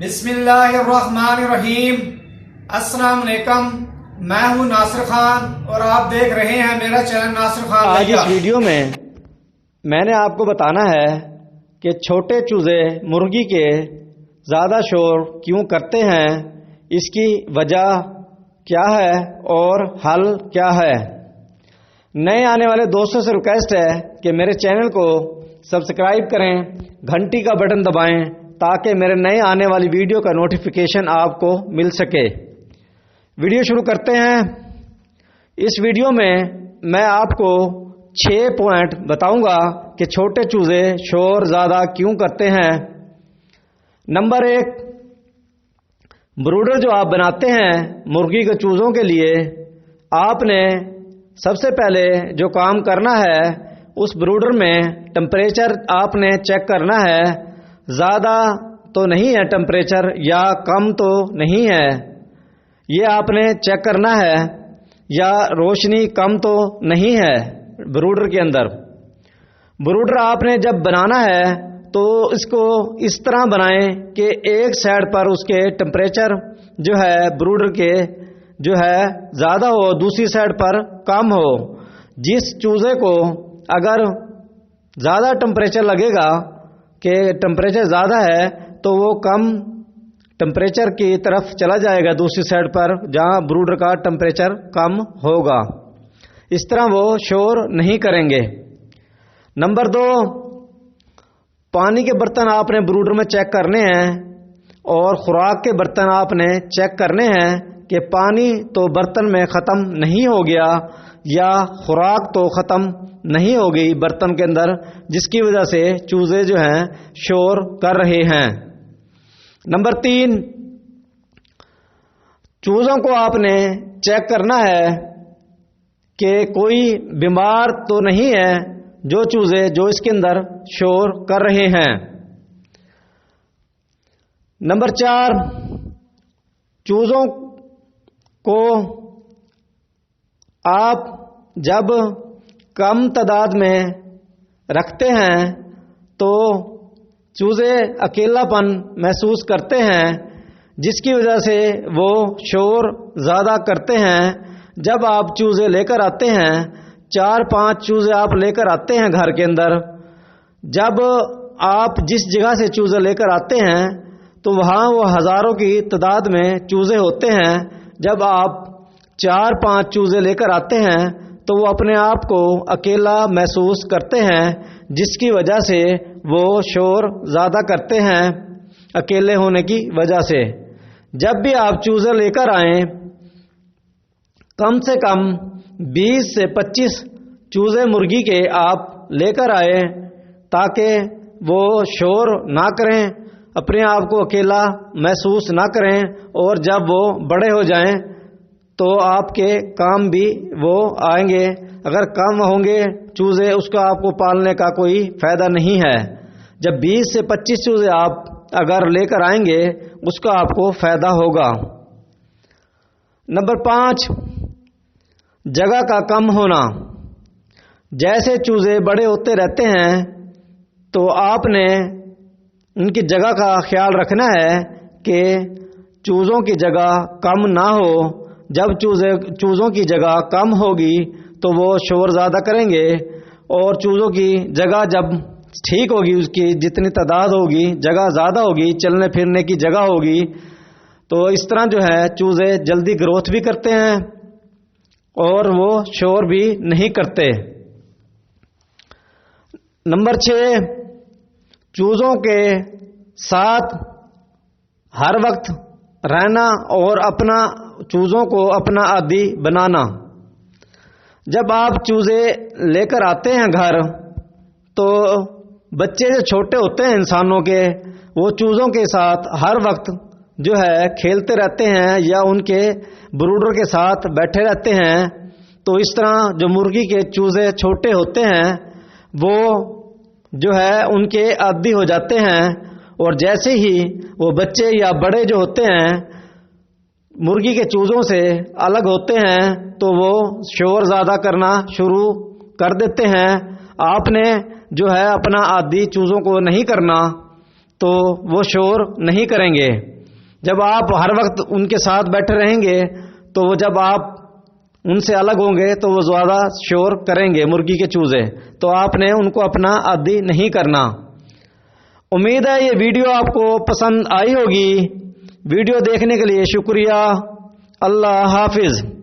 बिस्मिल्लाहिर्रहमानिर्रहीम। अस्सलाम वालेकुम। मैं हूं नासिर खान और आप देख रहे हैं मेरा चैनल नासिर खान। आज इस वीडियो में मैंने आपको बताना है कि छोटे चूजे मुर्गी के ज़्यादा शोर क्यों करते हैं, इसकी वजह क्या है और हल क्या है। नए आने वाले दोस्तों से रिक्वेस्ट है कि मेरे चैनल को सब्सक्राइब करें, घंटी का बटन दबाएं ताकि मेरे नए आने वाली वीडियो का नोटिफिकेशन आपको मिल सके। वीडियो शुरू करते हैं। इस वीडियो में मैं आपको 6 पॉइंट बताऊंगा कि छोटे चूजे शोर ज़्यादा क्यों करते हैं। नंबर 1, ब्रूडर जो आप बनाते हैं मुर्गी के चूज़ों के लिए, आपने सबसे पहले जो काम करना है उस ब्रूडर में टेम्परेचर आपने चेक करना है। ज़्यादा तो नहीं है टेम्परेचर या कम तो नहीं है, ये आपने चेक करना है। या रोशनी कम तो नहीं है ब्रूडर के अंदर। ब्रूडर आपने जब बनाना है तो इसको इस तरह बनाएं कि एक साइड पर उसके टेम्परेचर जो है ब्रूडर के जो है ज़्यादा हो, दूसरी साइड पर कम हो। जिस चूज़े को अगर ज़्यादा टेम्परेचर लगेगा कि टेम्परेचर ज़्यादा है तो वो कम टेम्परेचर की तरफ चला जाएगा, दूसरी साइड पर जहाँ ब्रूडर का टेम्परेचर कम होगा। इस तरह वो शोर नहीं करेंगे। नंबर 2, पानी के बर्तन आपने ब्रूडर में चेक करने हैं और खुराक के बर्तन आपने चेक करने हैं कि पानी तो बर्तन में ख़त्म नहीं हो गया या खुराक तो ख़त्म नहीं हो गई बर्तन के अंदर, जिसकी वजह से चूज़े जो हैं शोर कर रहे हैं। नंबर 3, चूज़ों को आपने चेक करना है कि कोई बीमार तो नहीं है जो चूज़े जो इसके अंदर शोर कर रहे हैं। नंबर 4, चूज़ों को आप जब कम तादाद में रखते हैं तो चूज़े अकेलापन महसूस करते हैं, जिसकी वजह से वो शोर ज़्यादा करते हैं। जब आप चूज़े लेकर आते हैं, 4-5 चूज़े आप लेकर आते हैं घर के अंदर, जब आप जिस जगह से चूज़े लेकर आते हैं तो वहाँ वो हज़ारों की तादाद में चूज़े होते हैं। जब आप 4-5 चूज़े लेकर आते हैं तो वो अपने आप को अकेला महसूस करते हैं, जिसकी वजह से वो शोर ज़्यादा करते हैं अकेले होने की वजह से। जब भी आप चूज़े लेकर आएं, कम से कम 20 से 25 चूज़े मुर्गी के आप लेकर आए ताकि वो शोर ना करें, अपने आप को अकेला महसूस ना करें, और जब वो बड़े हो जाएं तो आपके काम भी वो आएंगे। अगर कम होंगे चूज़े, उसका आपको पालने का कोई फ़ायदा नहीं है। जब 20 से 25 चूज़े आप अगर लेकर आएंगे उसका आपको फ़ायदा होगा। नंबर 5, जगह का कम होना। जैसे चूज़े बड़े होते रहते हैं तो आपने उनकी जगह का ख्याल रखना है कि चूज़ों की जगह कम ना हो। जब चूज़ों की जगह कम होगी तो वो शोर ज़्यादा करेंगे, और चूज़ों की जगह जब ठीक होगी, उसकी जितनी तादाद होगी, जगह ज़्यादा होगी, चलने फिरने की जगह होगी, तो इस तरह जो है चूज़े जल्दी ग्रोथ भी करते हैं और वो शोर भी नहीं करते। नंबर 6, चूज़ों के साथ हर वक्त रहना और अपना चूज़ों को अपना आदी बनाना। जब आप चूज़े लेकर आते हैं घर तो बच्चे जो छोटे होते हैं इंसानों के, वो चूज़ों के साथ हर वक्त जो है खेलते रहते हैं या उनके ब्रूडर के साथ बैठे रहते हैं। तो इस तरह जो मुर्गी के चूज़े छोटे होते हैं वो जो है उनके आदी हो जाते हैं, और जैसे ही वो बच्चे या बड़े जो होते हैं मुर्गी के चूज़ों से अलग होते हैं तो वो शोर ज़्यादा करना शुरू कर देते हैं। आपने जो है अपना आदी चूज़ों को नहीं करना तो वो शोर नहीं करेंगे। جب آپ ہر وقت ان کے ساتھ بیٹھے رہیں گے تو وہ جب آپ ان سے الگ ہوں گے تو وہ زیادہ شور کریں گے مرغی کے چوزے، تو آپ نے ان کو اپنا عادی نہیں کرنا۔ امید ہے یہ ویڈیو آپ کو پسند آئی ہوگی۔ ویڈیو دیکھنے کے لیے شکریہ۔ اللہ حافظ۔